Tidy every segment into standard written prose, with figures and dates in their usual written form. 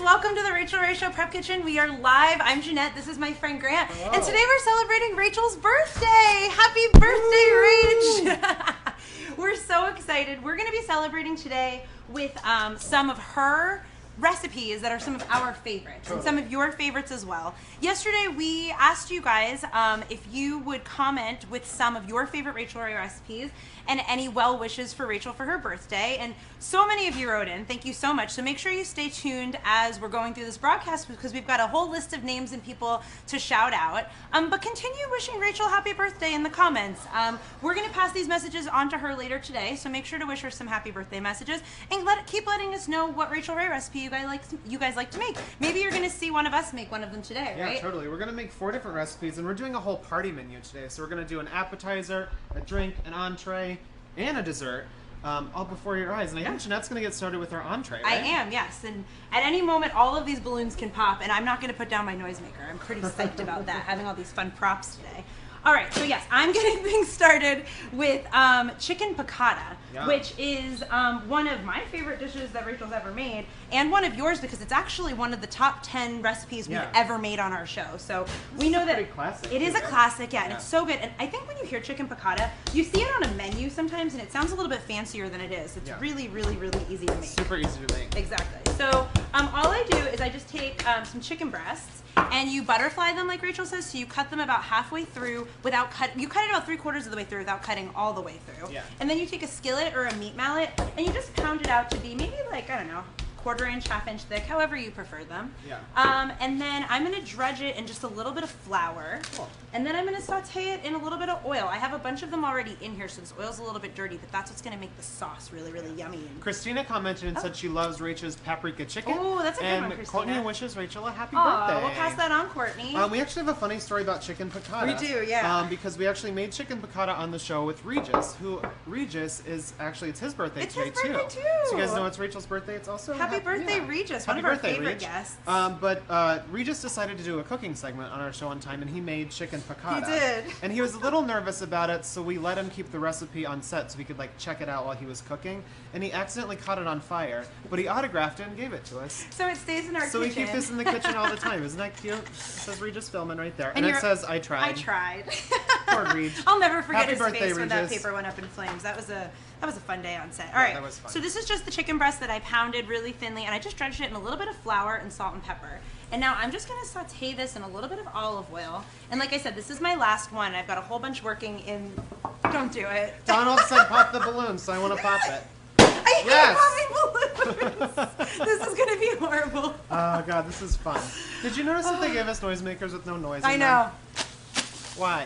welcome to the Rachael Ray Show Prep Kitchen. We are live. I'm Jeanette. This is my friend Grant. Hello. And today we're celebrating Rachel's birthday. Happy birthday, Rach! We're so excited. We're going to be celebrating today with some of her recipes that are some of our favorites and some of your favorites as well. Yesterday we asked you guys if you would comment with some of your favorite Rachael Ray recipes and any well wishes for Rachel for her birthday, and so many of you wrote in. Thank you so much. So make sure you stay tuned as we're going through this broadcast because we've got a whole list of names and people to shout out. But continue wishing Rachel happy birthday in the comments. We're going to pass these messages on to her later today, so make sure to wish her some happy birthday messages and keep letting us know what Rachael Ray recipe you guys like to make. Maybe you're going to see one of us make one of them today, right? Yeah, totally. We're going to make 4 different recipes, and we're doing a whole party menu today. So we're going to do an appetizer, a drink, an entree, and a dessert, all before your eyes. And I think Jeanette's going to get started with our entree, right? I am, yes. And at any moment, all of these balloons can pop, and I'm not going to put down my noisemaker. I'm pretty psyched about that, having all these fun props today. All right, so yes, I'm getting things started with chicken piccata, which is one of my favorite dishes that Rachel's ever made, and one of yours because it's actually one of the top 10 recipes we've ever made on our show. So we know that it is a classic, and it's so good. And I think when you hear chicken piccata, you see it on a menu sometimes, and it sounds a little bit fancier than it is. It's really, really, really easy to make. Super easy to make. Exactly. So all I do is I just take some chicken breasts, and you butterfly them like Rachel says, so you cut them about halfway through without you cut it about 3/4 of the way through without cutting all the way through. Yeah. And then you take a skillet or a meat mallet and you just pound it out to be maybe like, I don't know, 1/4 inch, 1/2 inch thick, however you prefer them. Yeah. And then I'm gonna dredge it in just a little bit of flour. Cool. And then I'm gonna saute it in a little bit of oil. I have a bunch of them already in here, so this oil's a little bit dirty, but that's what's gonna make the sauce really, really yummy. Christina commented and said she loves Rachel's paprika chicken. Oh, that's a good one, Christina. And Courtney wishes Rachel a happy birthday. We'll pass that on, Courtney. We actually have a funny story about chicken piccata. We do, yeah. Because we actually made chicken piccata on the show with Regis, who Regis is actually, it's his birthday today, too. So you guys know it's Rachel's birthday. It's also happy birthday, Regis, one of our favorite guests. But Regis decided to do a cooking segment on our show one time, and he made chicken piccata. He did. And he was a little nervous about it, so we let him keep the recipe on set so we could like check it out while he was cooking. And he accidentally caught it on fire, but he autographed it and gave it to us. So it stays in our kitchen. So we keep this in the kitchen all the time. Isn't that cute? It says Regis Filming right there. And it says, I tried. I tried. Poor Reg. I'll never forget his birthday, face when that Regis. paper went up in flames. That was a fun day on set. All right, that was fun. So this is just the chicken breast that I pounded really thinly, and I just dredged it in a little bit of flour and salt and pepper. And now I'm just going to saute this in a little bit of olive oil. And like I said, this is my last one. I've got a whole bunch working in... Don't do it. Donald said pop the balloon, so I want to pop it. I hate popping balloons. This is going to be horrible. Oh, God, this is fun. Did you notice that they gave us noisemakers with no noise in I know. them? Why?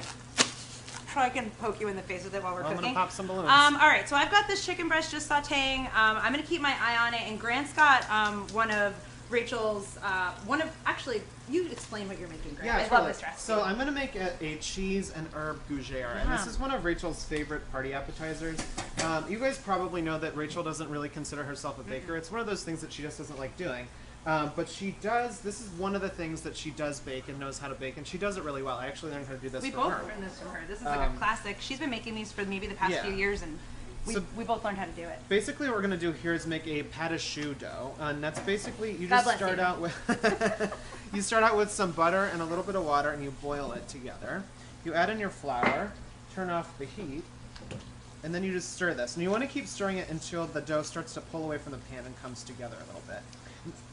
So I can poke you in the face with it while we're cooking. I'm going to pop some balloons. All right, so I've got this chicken breast just sauteing. I'm going to keep my eye on it, and Grant's got one of Rachel's, actually, you explain what you're making, Grant. Yeah, I love this recipe. So I'm going to make a cheese and herb gougere, and this is one of Rachel's favorite party appetizers. You guys probably know that Rachel doesn't really consider herself a baker. It's one of those things that she just doesn't like doing. But she does, this is one of the things that she does bake and knows how to bake, and she does it really well. I actually learned how to do this from her. We both learned this from her. This is like a classic. She's been making these for maybe the past few years, and we both learned how to do it. Basically what we're going to do here is make a pâte à choux dough, and that's basically, you just start out with, you start out with some butter and a little bit of water, and you boil it together. You add in your flour, turn off the heat, and then you just stir this. And you want to keep stirring it until the dough starts to pull away from the pan and comes together a little bit.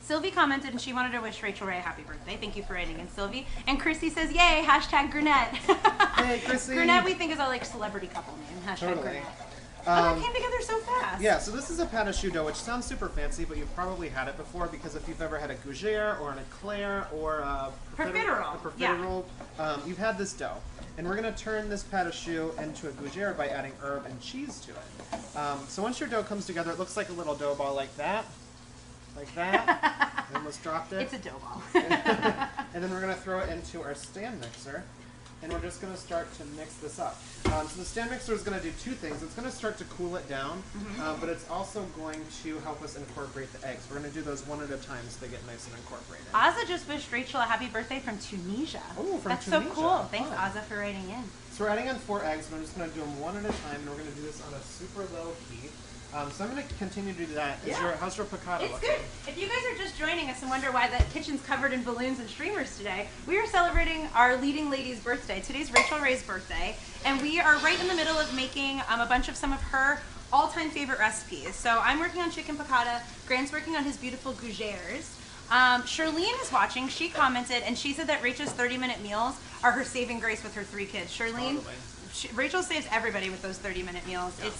Sylvie commented and she wanted to wish Rachael Ray a happy birthday. Thank you for writing in, Sylvie. And Chrissy says, yay, hashtag Gurnett. Hey, Chrissy. Gurnett we think is a like celebrity couple name, hashtag Totally. Gurnett. That came together so fast. Yeah, so this is a pâte à choux dough, which sounds super fancy, but you've probably had it before because if you've ever had a gougere or an eclair or a profiterole, you've had this dough. And we're going to turn this pâte à choux into a gougere by adding herb and cheese to it. So once your dough comes together, it looks like a little dough ball like that. Like that. I almost dropped it. It's a dough ball. And then we're going to throw it into our stand mixer. And we're just going to start to mix this up. So the stand mixer is going to do 2 things. It's going to start to cool it down, but it's also going to help us incorporate the eggs. We're going to do those one at a time so they get nice and incorporated. Aza just wished Rachel a happy birthday from Tunisia. Oh, from That's Tunisia. so cool. Thanks, Aza, for writing in. So we're adding on 4 eggs, and I'm just going to do them one at a time, and we're going to do this on a super low heat. So I'm going to continue to do that. How's your piccata It's looking? good. If you guys are just joining us and wonder why the kitchen's covered in balloons and streamers today, we are celebrating our leading lady's birthday. Today's Rachael Ray's birthday, and we are right in the middle of making a bunch of some of her all-time favorite recipes. So I'm working on chicken piccata. Grant's working on his beautiful gougères. Charlene is watching. She commented, and she said that Rachel's 30-minute meals are her saving grace with her 3 kids. Charlene, Rachel saves everybody with those 30-minute meals. Yeah.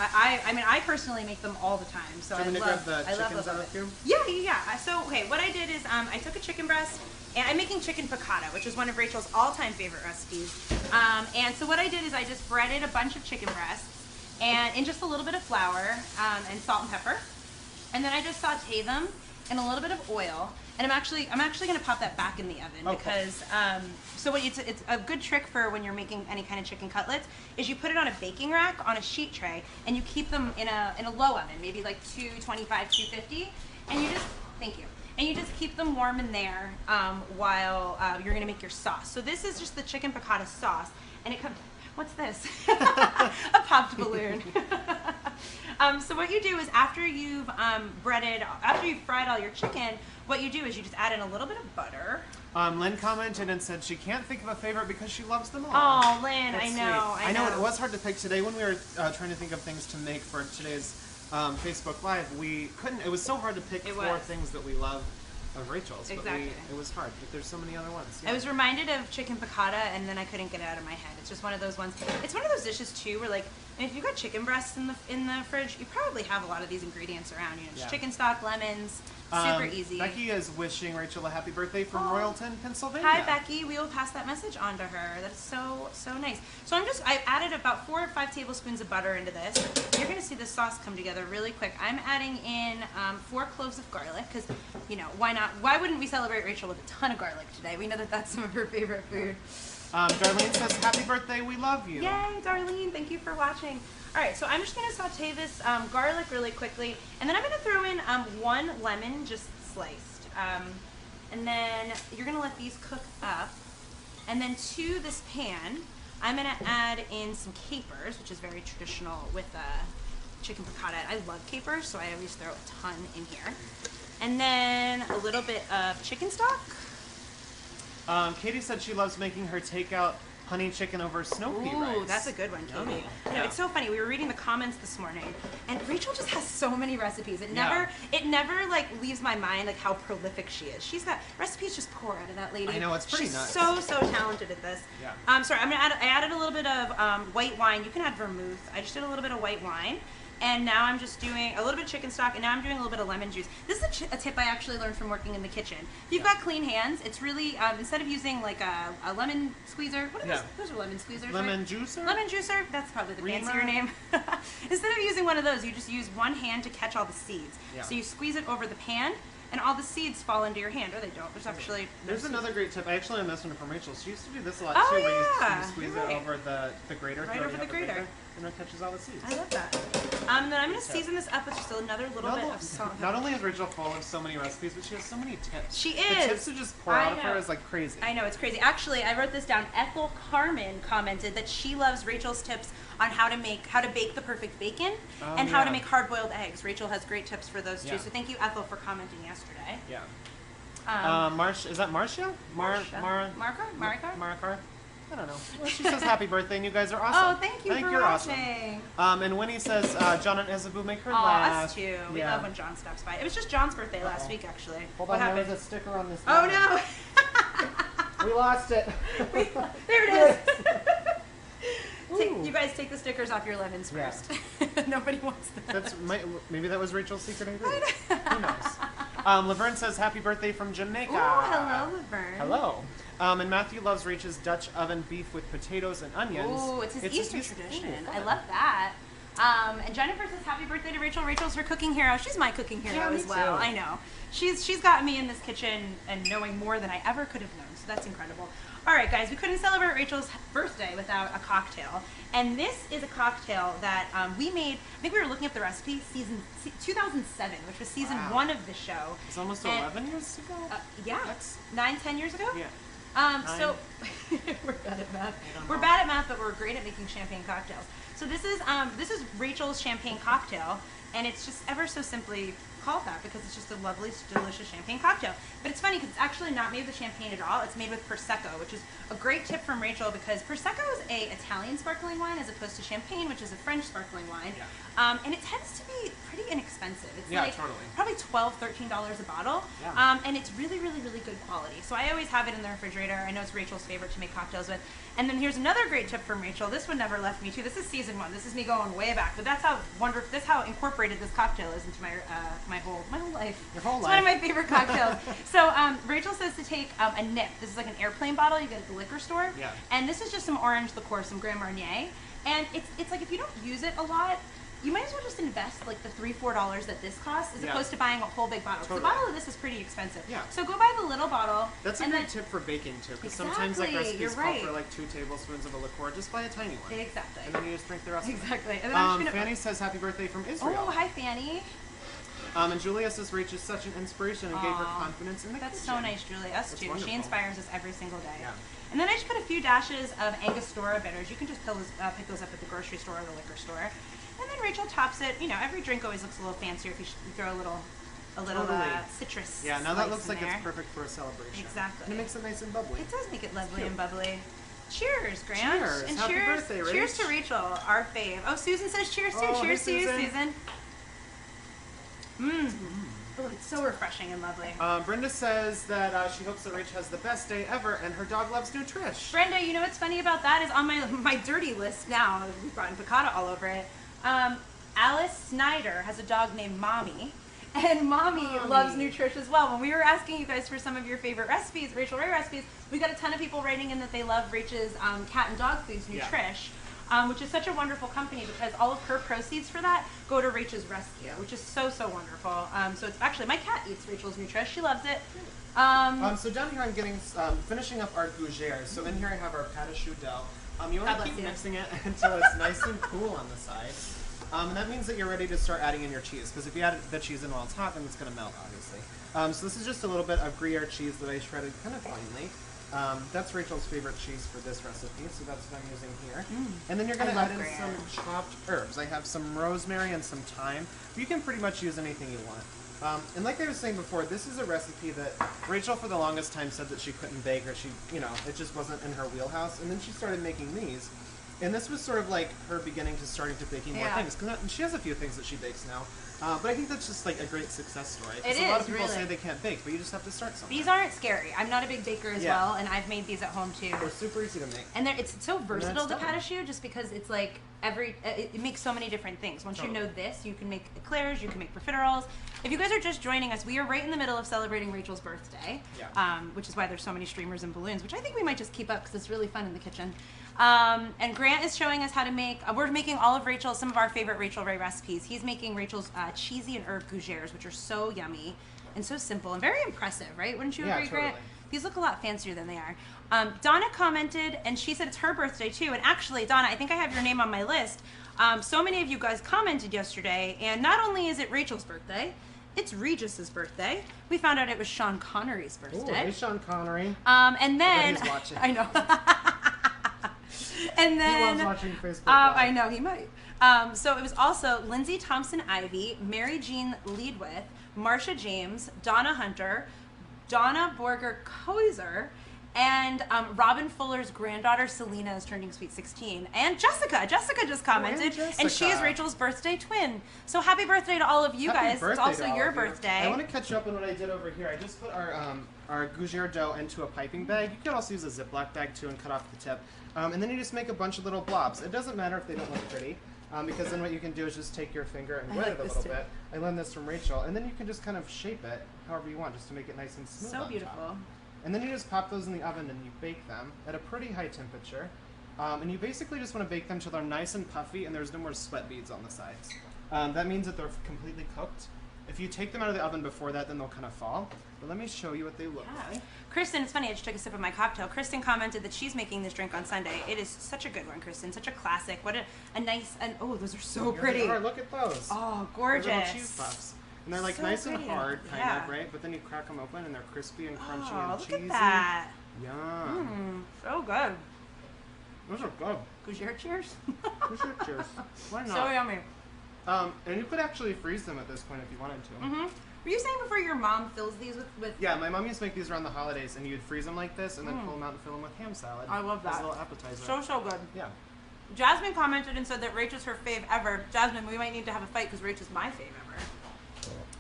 I mean, I personally make them all the time. So I love the chickens out of you? Yeah. So, okay, what I did is I took a chicken breast, and I'm making chicken piccata, which is one of Rachel's all-time favorite recipes. And so what I did is I just breaded a bunch of chicken breasts, and in just a little bit of flour and salt and pepper, and then I just saute them in a little bit of oil. And I'm actually going to pop that back in the oven because so it's a good trick for when you're making any kind of chicken cutlets is you put it on a baking rack on a sheet tray and you keep them in a low oven, maybe like 225, 250, and you just keep them warm in there while you're going to make your sauce. So this is just the chicken piccata sauce, and it comes. What's this? A popped balloon. So what you do is after you've fried all your chicken, what you do is you just add in a little bit of butter. Lynn commented and said she can't think of a favorite because she loves them all. Oh, Lynn, That's I know. It was hard to pick today when we were trying to think of things to make for today's Facebook Live. We couldn't. It was so hard to pick 4 things that we love of Rachel's. Exactly. But it was hard. But there's so many other ones. Yeah. I was reminded of chicken piccata, and then I couldn't get it out of my head. It's just one of those ones. It's one of those dishes too, where like, if you've got chicken breasts in the fridge, you probably have a lot of these ingredients around. You know, just chicken stock, lemons. Super easy. Becky is wishing Rachel a happy birthday from Royalton, Pennsylvania. Hi, Becky. We will pass that message on to her. That's so nice. So I added about 4 or 5 tablespoons of butter into this. You're going to see this sauce come together really quick. I'm adding in 4 cloves of garlic because, you know, why not? Why wouldn't we celebrate Rachel with a ton of garlic today? We know that that's some of her favorite food. Darlene says, happy birthday, we love you. Yay, Darlene. Thank you for watching. All right, so I'm just going to saute this garlic really quickly, and then I'm going to throw in 1 lemon just sliced. And then you're going to let these cook up. And then to this pan, I'm going to add in some capers, which is very traditional with chicken piccata. I love capers, so I always throw a ton in here. And then a little bit of chicken stock. Katie said she loves making her takeout honey chicken over snow pea rice. Ooh, that's a good one, Katie. No, it's so funny. We were reading the comments this morning, and Rachel just has so many recipes. It never like leaves my mind like how prolific she is. She's got recipes just pour out of that lady. I know, it's pretty nuts. She's so talented at this. Yeah. Sorry, I added a little bit of white wine. You can add vermouth. I just did a little bit of white wine. And now I'm just doing a little bit of chicken stock, and now I'm doing a little bit of lemon juice. This is a tip I actually learned from working in the kitchen. If you've got clean hands, it's really, instead of using like a lemon squeezer, what are those? Those are lemon squeezers, Lemon right? juicer? Lemon juicer, that's probably the fancier name. Instead of using one of those, you just use one hand to catch all the seeds. Yeah. So you squeeze it over the pan, and all the seeds fall into your hand, or they don't. There's another great tip. I actually learned this one from Rachel. She used to do this a lot too, where you squeeze it over the grater. Right over the grater. And it catches all the seeds. I love that. Then I'm going to season this up with just another little bit of salt. Not only is Rachel full of so many recipes, but she has so many tips. She is. The tips to just pour out of her is like crazy. I know, it's crazy. Actually, I wrote this down. Ethel Carmen commented that she loves Rachel's tips on how to bake the perfect bacon and how to make hard-boiled eggs. Rachel has great tips for those too. So thank you, Ethel, for commenting yesterday. Yeah. Is that Marcia? Marika? I don't know. Well, she says happy birthday, and you guys are awesome. Oh, thank you for watching. Awesome. And Winnie says John and Isabu make her laugh. Us too. We love when John stops by. It was just John's birthday last week, actually. Hold on, there was a sticker on this. Oh no! We lost it. There it is. You guys take the stickers off your lemons first. Nobody wants that. Maybe that was Rachel's secret ingredient. Who knows? Laverne says happy birthday from Jamaica. Oh, hello, Laverne. Hello. And Matthew loves Rachel's Dutch oven beef with potatoes and onions. Ooh, it's his Easter tradition. I love that. And Jennifer says happy birthday to Rachel. Rachel's her cooking hero. She's my cooking hero as well. Too. I know. She's got me in this kitchen and knowing more than I ever could have known. So that's incredible. All right, guys, we couldn't celebrate Rachel's birthday without a cocktail. And this is a cocktail that we made, I think we were looking up the recipe, 2007, which was season 1 of the show. It's almost 11 years ago? Yeah, That's 9-10 years ago? Yeah. So we're bad at math. We're bad at math, but we're great at making champagne cocktails. So this is Rachel's champagne cocktail, and it's just ever so simply called that because it's just a lovely, delicious champagne cocktail. But it's funny because it's actually not made with champagne at all. It's made with Prosecco, which is a great tip from Rachel because Prosecco is a Italian sparkling wine as opposed to champagne, which is a French sparkling wine. Yeah. And it tends to be pretty inexpensive. It's probably $12, $13 a bottle. Yeah. And it's really, really, really good quality. So I always have it in the refrigerator. I know it's Rachel's favorite to make cocktails with. And then here's another great tip from Rachel. This one never left me too. This is season 1. This is me going way back. But that's how wonderful, that's how incorporated this cocktail is into my whole life. Your whole life. It's one of my favorite cocktails. So Rachel says to take a nip. This is like an airplane bottle you get at the liquor store. Yeah. And this is just some orange liqueur, some Grand Marnier. And it's like if you don't use it a lot, you might as well just invest like the $3-4 that this costs as opposed to buying a whole big bottle. Totally. The bottle of this is pretty expensive. Yeah. So go buy the little bottle. That's a great tip for baking too, because sometimes like recipes call for like 2 tablespoons of a liqueur. Just buy a tiny one. Exactly. And then you just drink the rest of it. Exactly. And then Fanny says happy birthday from Israel. Oh, hi Fanny. And Julia says Rach is such an inspiration and gave her confidence in the kitchen. That's so nice, Julie. Us too. Wonderful. She inspires us every single day. Yeah. And then I just put a few dashes of Angostura bitters. You can just pick those up at the grocery store or the liquor store. And then Rachel tops it. You know, every drink always looks a little fancier if you throw a little citrus. Yeah, now that looks like it's perfect for a celebration. Exactly. And it makes it nice and bubbly. It does make it lovely and bubbly. Cheers, Grant. Cheers. And Happy birthday, Rach. Cheers to Rachel, our fave. Oh, Susan says cheers too. Oh, cheers to you, Susan. Mmm. Oh, it's so refreshing and lovely. Brenda says that she hopes that Rach has the best day ever and her dog loves Nutrish. Brenda, you know what's funny about that is on my dirty list now, we've gotten Piccata all over it. Alice Snyder has a dog named Mommy, and Mommy loves Nutrish as well. When we were asking you guys for some of your favorite recipes, Rachael Ray recipes, we got a ton of people writing in that they love Rach's cat and dog foods, Nutrish. Which is such a wonderful company because all of her proceeds for that go to Rach's rescue, which is so, so wonderful. So it's actually, my cat eats Rachel's Nutrish. She loves it. So down here I'm getting, finishing up our gougères. So in here I have our pâte à choux dough. You want to keep mixing it until it's nice and cool on the side. And that means that you're ready to start adding in your cheese, because if you add the cheese in while it's hot, then it's going to melt, obviously. So this is just a little bit of Gruyere cheese that I shredded kind of finely. That's Rachel's favorite cheese for this recipe, so that's what I'm using here. And then you're going to add in some chopped herbs. I have some rosemary and some thyme. You can pretty much use anything you want. And like I was saying before, this is a recipe that Rachel for the longest time said that she couldn't bake, or she, you know, it just wasn't in her wheelhouse. And then she started making these. And this was sort of like her beginning to starting to baking more things. Because she has a few things that she bakes now. But I think that's just like a great success story. Because a lot of people say they can't bake, but you just have to start somewhere. These aren't scary. I'm not a big baker as well, and I've made these at home too. They're super easy to make. And it's so versatile, the pâte à choux, just because it's like it makes so many different things. Once you know this, you can make eclairs, you can make profiteroles. If you guys are just joining us, we are right in the middle of celebrating Rachel's birthday, which is why there's so many streamers and balloons, which I think we might just keep up because it's really fun in the kitchen. And Grant is showing us how to make, we're making all of Rachel's, some of our favorite Rachael Ray recipes. He's making Rachel's cheesy and herb gougères, which are so yummy and so simple and very impressive, right? Wouldn't you agree, Grant? These look a lot fancier than they are. Donna commented, and she said it's her birthday too. And actually, Donna, I think I have your name on my list. So many of you guys commented yesterday, and not only is it Rachel's birthday, it's Regis's birthday. We found out it was Sean Connery's birthday. Hey, Sean Connery. And then he's watching. I know. And then he loves watching Facebook. I know he might. So it was also Lindsay Thompson Ivy, Mary Jean Leadwith, Marsha James, Donna Hunter, Donna Borger Koiser, and Robin Fuller's granddaughter Selena is turning sweet 16. And Jessica. Jessica just commented. And she is Rachel's birthday twin. So happy birthday to all of you guys. It's also your birthday. I want to catch up on what I did over here. I just put our gougere dough into a piping bag. You could also use a Ziploc bag too and cut off the tip. And then you just make a bunch of little blobs. It doesn't matter if they don't look pretty, because then what you can do is just take your finger and wet it a little bit. I learned this from Rachel. And then you can just kind of shape it however you want, just to make it nice and smooth. So beautiful. And then you just pop those in the oven and you bake them at a pretty high temperature. And you basically just want to bake them till they're nice and puffy and there's no more sweat beads on the sides. That means that they're completely cooked. If you take them out of the oven before that, then they'll kind of fall. But let me show you what they look like. Kristen, it's funny, I just took a sip of my cocktail. Kristen commented that she's making this drink on Sunday. It is such a good one, Kristen. Such a classic. What a nice, and oh, those are so pretty. Look at those. Oh, gorgeous. They're little cheese puffs. And they're like so nice and hard, kind of, right? But then you crack them open and they're crispy and crunchy and cheesy. Look at that. Yum. So good. Those are good. Gougere cheers? Gougere cheers. Why not? So yummy. And you could actually freeze them at this point if you wanted to. Mm-hmm. Were you saying before your mom fills these with... Yeah, my mom used to make these around the holidays, and you'd freeze them like this, and then pull them out and fill them with ham salad. I love that. As a little appetizer. So good. Yeah. Jasmine commented and said that Rach is her fave ever. Jasmine, we might need to have a fight because Rach is my fave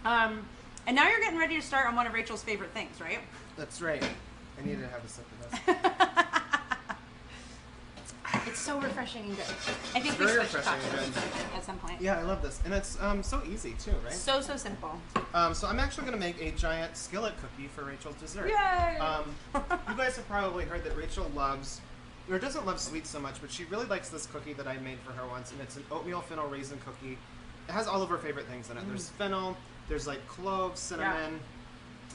ever. And now you're getting ready to start on one of Rachel's favorite things, right? That's right. I needed to have a sip of this. It's so refreshing and good. I think Very we switched refreshing and tacos at some point. Yeah, I love this. And it's so easy, too, right? So simple. So I'm actually going to make a giant skillet cookie for Rachel's dessert. Yay! You guys have probably heard that Rachel loves, or doesn't love sweets so much, but she really likes this cookie that I made for her once, and it's an oatmeal fennel raisin cookie. It has all of her favorite things in it. There's fennel, there's like cloves, cinnamon,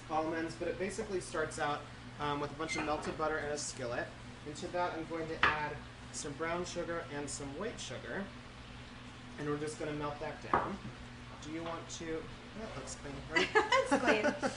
almonds, but it basically starts out with a bunch of melted butter and a skillet. Into that I'm going to add some brown sugar and some white sugar, and we're just going to melt that down. Do you want to... That looks clean, right? It's clean.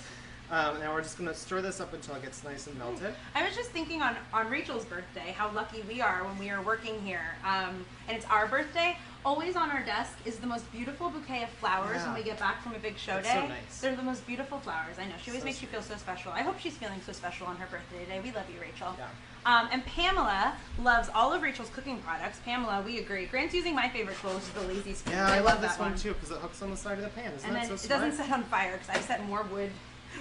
Now we're just going to stir this up until it gets nice and melted. I was just thinking on Rachel's birthday, how lucky we are when we are working here. And it's our birthday. Always on our desk is the most beautiful bouquet of flowers when we get back from a big show day. So nice. They're the most beautiful flowers. I know. She always makes sweet. you feel so special. I hope she's feeling so special on her birthday today. We love you, Rachel. Yeah. And Pamela loves all of Rachel's cooking products. Pamela, we agree. Grant's using my favorite tool, which is the lazy spoon. Yeah, I love that this one too because it hooks on the side of the pan. Isn't and that then so it smart? doesn't set on fire because I've set more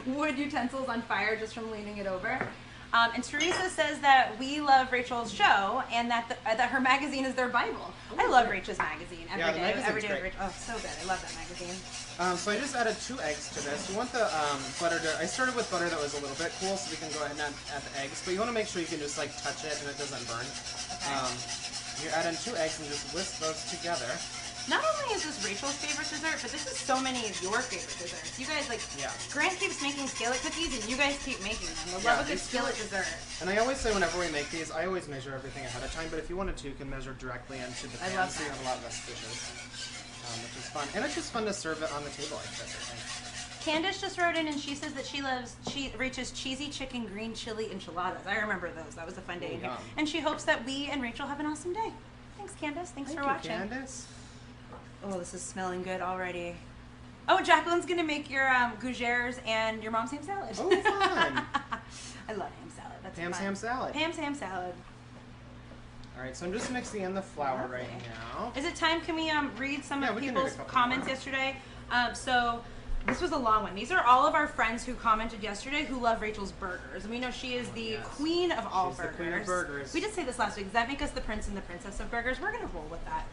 wood utensils on fire just from leaning it over. And Teresa says that we love Rachel's show and that that her magazine is their Bible. I love Rachel's magazine every day. Every day. Great. Oh, so good. I love that magazine. So I just added 2 eggs to this. You want the butter to... I started with butter that was a little bit cool, so we can go ahead and add the eggs. But you want to make sure you can just like touch it and it doesn't burn. You add in 2 eggs and just whisk those together. Not only is this Rachel's favorite dessert, but this is so many of your favorite desserts. You guys Grant keeps making skillet cookies and you guys keep making them. I love a good skillet dessert. And I always say whenever we make these, I always measure everything ahead of time, but if you wanted to, you can measure directly into the pan, so you have a lot less dishes, which is fun. And it's just fun to serve it on the table like this, I think. Candace just wrote in and she says that she loves Rachel's cheesy chicken green chili enchiladas. I remember those. That was a fun day in here. And she hopes that we and Rachel have an awesome day. Thanks, Candace. Thanks for watching. Candace. Oh, this is smelling good already. Oh, Jacqueline's gonna make your gougeres and your mom's ham salad. Oh, fun! I love ham salad. That's Pam's fun. ham salad. Pam's ham salad. All right, so I'm just mixing in the flour right now. Is it time? Can we read some of we can people's read a couple comments more. yesterday? So this was a long one. These are all of our friends who commented yesterday who love Rachel's burgers. And we know she is the queen of all burgers. The queen of burgers. We did say this last week. Does that make us the prince and the princess of burgers? We're gonna roll with that.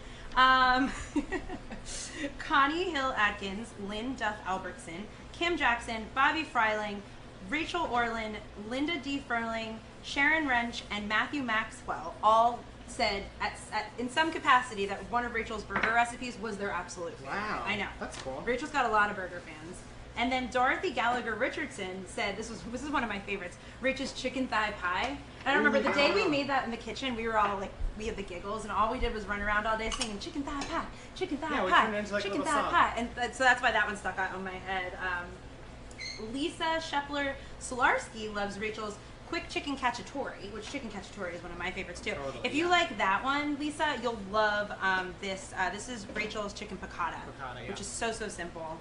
Connie Hill Atkins, Lynn Duff Albertson, Kim Jackson, Bobby Freiling, Rachel Orland, Linda D. Furling, Sharon Wrench, and Matthew Maxwell all said in some capacity that one of Rachel's burger recipes was their absolute favorite. Wow. I know. That's cool. Rachel's got a lot of burger fans. And then Dorothy Gallagher Richardson said, this is one of my favorites, Rachel's chicken thigh pie. And I remember the day we made that in the kitchen, we were all like, we had the giggles, and all we did was run around all day singing chicken thigh pie, chicken thigh pie, chicken thigh pie. And so that's why that one stuck out in my head. Lisa Shepler Solarski loves Rachel's quick chicken cacciatore, which chicken cacciatore is one of my favorites too. Totally, if you like that one, Lisa, you'll love this. This is Rachel's chicken piccata, which is so simple.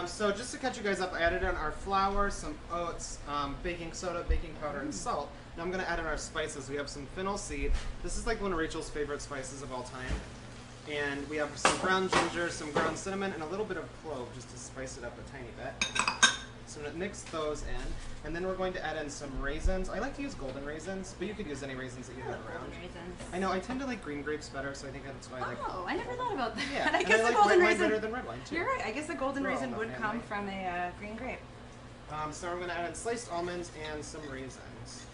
So just to catch you guys up, I added in our flour, some oats, baking soda, baking powder, and salt. Now I'm going to add in our spices. We have some fennel seed. This is like one of Rachel's favorite spices of all time. And we have some ground ginger, some ground cinnamon, and a little bit of clove just to spice it up a tiny bit. So I'm going to mix those in. And then we're going to add in some raisins. I like to use golden raisins, but you could use any raisins that you have around. Golden raisins. I know, I tend to like green grapes better, so I think that's why I like... Oh, I never thought about that. Yeah, I guess I the like golden white wine raisin... better than red wine, too. You're right. I guess the golden We're all raisin in the would family. come from a green grape. So we're going to add in sliced almonds and some raisins.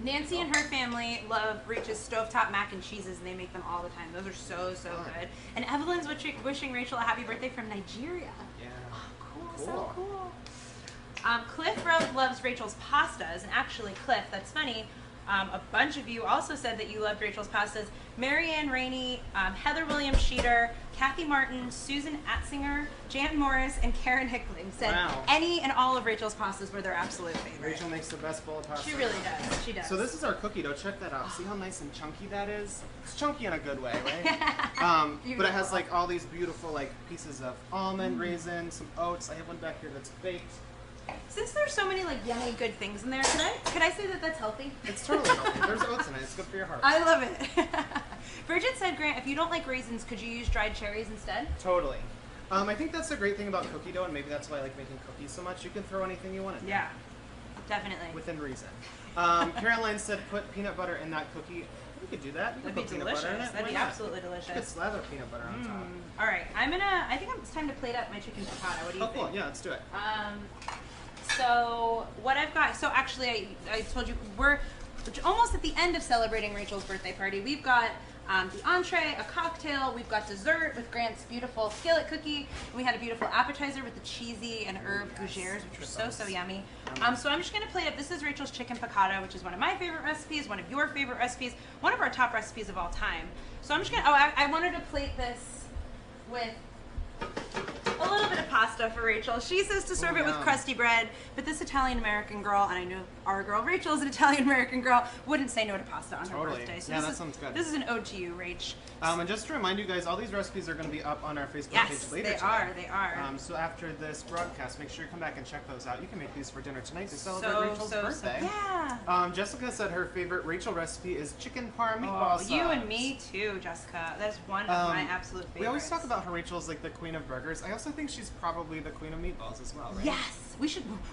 Nancy and her family love Rach's stovetop mac and cheeses, and they make them all the time. Those are so good. And Evelyn's wishing Rachel a happy birthday from Nigeria. Yeah. Oh, cool. So cool. Cliff Rose loves Rachel's pastas, and actually, Cliff, that's funny. A bunch of you also said that you loved Rachel's pastas. Marianne Rainey, Heather Williams Sheeter, Kathy Martin, Susan Atzinger, Jan Morris, and Karen Hickling said any and all of Rachel's pastas were their absolute favorite. Rachel makes the best bowl of pasta. She really does. She does. So this is our cookie dough. Check that out. See how nice and chunky that is? It's chunky in a good way, right? But it has like all these beautiful like pieces of almond, raisin, some oats. I have one back here that's baked. Since there's so many like yummy good things in there, could I say that that's healthy? It's totally healthy. There's oats in it. It's good for your heart. I love it. Bridget said, Grant, if you don't like raisins, could you use dried cherries instead? Totally. I think that's the great thing about cookie dough, and maybe that's why I like making cookies so much. You can throw anything you want in there. Yeah, definitely. Within reason. Caroline said put peanut butter in that cookie. We could do that. That'd be delicious. That'd be absolutely delicious. You could slather peanut butter on top. All right, I think it's time to plate up my chicken piccata. What do you think? Cool. Yeah, let's do it. So what I've got, so actually I told you we're almost at the end of celebrating Rachel's birthday party. We've got the entree, a cocktail, we've got dessert with Grant's beautiful skillet cookie, and we had a beautiful appetizer with the cheesy and herb gougères, which were so yummy. So I'm just gonna plate up, this is Rachel's chicken piccata, which is one of my favorite recipes, one of your favorite recipes, one of our top recipes of all time. So I'm just gonna, I wanted to plate this with a little bit of pasta for Rachel. She says to serve it with crusty bread, but this Italian-American girl, and I know our girl Rachel is an Italian-American girl, wouldn't say no to pasta on her birthday. So that sounds good. This is an ode to you, Rach. And just to remind you guys, all these recipes are going to be up on our Facebook page later today. They are. So after this broadcast, make sure you come back and check those out. You can make these for dinner tonight to celebrate Rachel's birthday. Yeah. Jessica said her favorite Rachel recipe is chicken parm meatball sauce. You and me too, Jessica. That's one of my absolute favorites. We always talk about how Rachel's like the queen of burgers. I also think she's probably the queen of meatballs as well, right? Yes,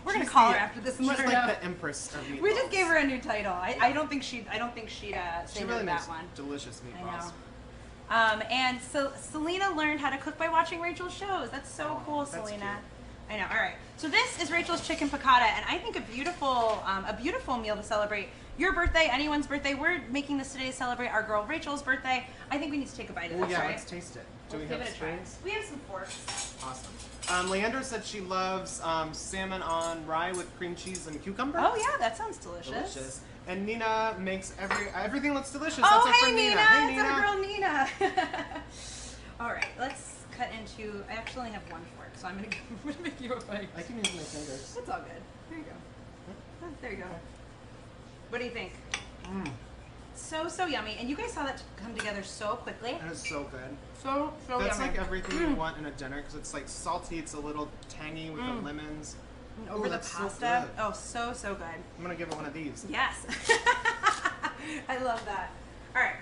we're gonna call her after this and let her know. She's like the empress of meatballs. We just gave her a new title. I don't think she'd say no to that one. Delicious meatballs. I know. And so Selena learned how to cook by watching Rachel's shows. That's so cool, Selena. Cute. I know. All right. So this is Rachel's chicken piccata, and I think a beautiful meal to celebrate your birthday, anyone's birthday. We're making this today to celebrate our girl Rachel's birthday. I think we need to take a bite of this, right? Let's taste it. Do we have spoons? We have some forks. Awesome. Leandra said she loves salmon on rye with cream cheese and cucumber. Oh yeah, that sounds delicious. Delicious. And Nina makes everything looks delicious. Oh, that's hey, our Nina. Hey, Nina. It's our girl Nina. All right, let's cut into. I actually only have one fork, so I'm gonna make you a bite. I can use my fingers. It's all good. There you go. There you go. What do you think? So yummy, and you guys saw that come together so quickly. That is so good. So yummy. That's like everything you want in a dinner because it's like salty, it's a little tangy with the lemons. And over the pasta. So good. I'm gonna give it one of these. Yes. I love that. All right.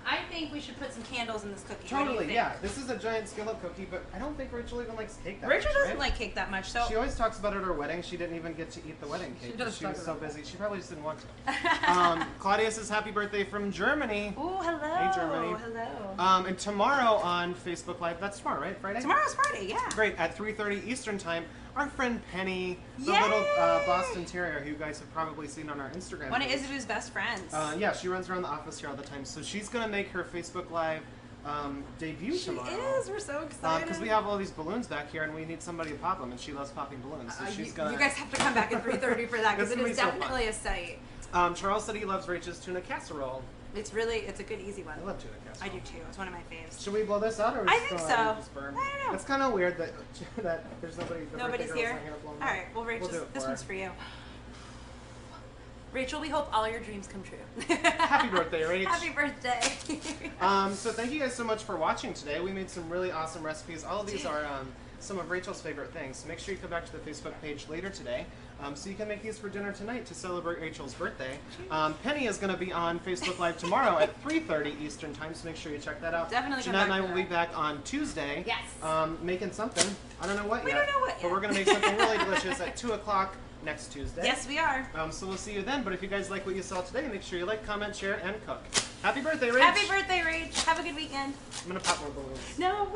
I think we should put some candles in this cookie. Totally, yeah. This is a giant skillet cookie, but I don't think Rachel even likes cake that much. Rachel doesn't like cake that much, so she always talks about it at her wedding. She didn't even get to eat the wedding cake because she was so busy. She probably just didn't want to. Claudia says happy birthday from Germany. Ooh, hello. Hey, Germany. Hello. And tomorrow on Facebook Live, that's tomorrow, right? Friday? Tomorrow's Friday, yeah. Great, at 3:30 Eastern Time, our friend Penny, the little Boston Terrier who you guys have probably seen on our Instagram One page. of Isabu's best friends. Yeah, she runs around the office here all the time. So she's going to make her Facebook Live debut tomorrow. She is. We're so excited. Because we have all these balloons back here and we need somebody to pop them, and she loves popping balloons. So she's gonna. You guys have to come back at 3:30 for that because it is definitely a sight. Charles said he loves Rachel's tuna casserole. It's a good easy one. I love tuna casserole. I do too. It's one of my faves. Should we blow this out or? I think so. I don't know. It's kind of weird that there's nobody's here. All right. Well, Rachel, this one's for you. Rachel, we hope all your dreams come true. Happy birthday, Rach. Happy birthday. So thank you guys so much for watching today. We made some really awesome recipes. All of these are some of Rachel's favorite things. So make sure you come back to the Facebook page later today so you can make these for dinner tonight to celebrate Rachel's birthday. Penny is going to be on Facebook Live tomorrow at 3:30 Eastern Time, so make sure you check that out. Definitely. Jeanette and I will be back on Tuesday. Yes. Making something. I don't know what yet. We don't know what yet. But we're going to make something really delicious at 2 o'clock next Tuesday. Yes, we are. So we'll see you then. But if you guys like what you saw today, make sure you like, comment, share, and cook. Happy birthday, Rach. Happy birthday, Rach. Have a good weekend. I'm going to pop more balloons. No.